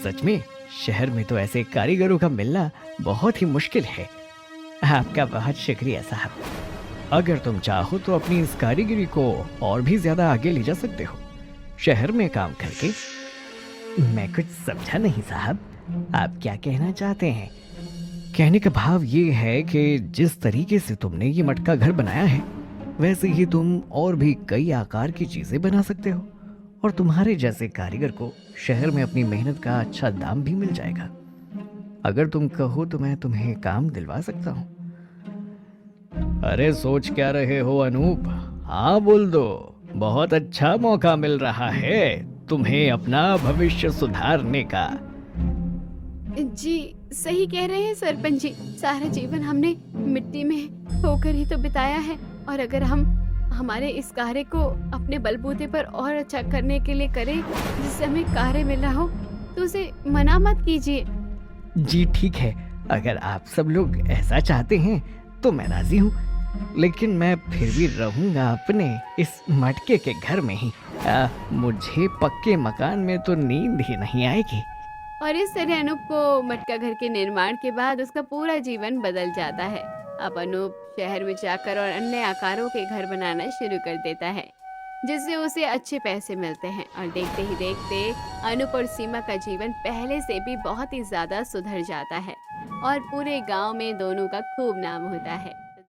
सच में शहर में तो ऐसे कारीगरों का मिलना बहुत ही मुश्किल है। आपका बहुत शुक्रिया साहब। अगर तुम चाहो तो अपनी इस कारीगरी को और भी ज्यादा आगे ले जा सकते हो। शहर में काम करके मैं कुछ समझा नहीं साहब, आप क्या कहना चाहते हैं? कहने का भाव ये है कि जिस तरीके से तुमने ये मटका घर बनाया है वैसे ही तुम और भी कई आकार की चीजें बना सकते हो और तुम्हारे जैसे कारीगर को शहर में अपनी मेहनत का अच्छा दाम भी मिल जाएगा। अगर तुम कहो तो मैं तुम्हें काम दिलवा सकता हूँ। अरे सोच क्या रहे हो अनूप, हाँ बोल दो। बहुत अच्छा मौका मिल रहा है तुम्हें अपना भविष्य सुधारने का। जी सही कह रहे हैं सरपंच जी, सारा जीवन हमने मिट्टी में होकर ही तो बिताया है और अगर हम हमारे इस कार्य को अपने बलबूते पर और अच्छा करने के लिए करें जिससे हमें कार्य मिल रहा हो तो उसे मना मत कीजिए। जी ठीक है, अगर आप सब लोग ऐसा चाहते हैं तो मैं राजी हूँ, लेकिन मैं फिर भी रहूंगा अपने इस मटके के घर में ही। मुझे पक्के मकान में तो नींद ही नहीं आएगी। और इस तरह अनूप को मटका घर के निर्माण के बाद उसका पूरा जीवन बदल जाता है। अब अनूप शहर में जाकर और अन्य आकारों के घर बनाना शुरू कर देता है जिससे उसे अच्छे पैसे मिलते हैं और देखते ही देखते अनूप और सीमा का जीवन पहले से भी बहुत ही ज्यादा सुधर जाता है और पूरे गांव में दोनों का खूब नाम होता है।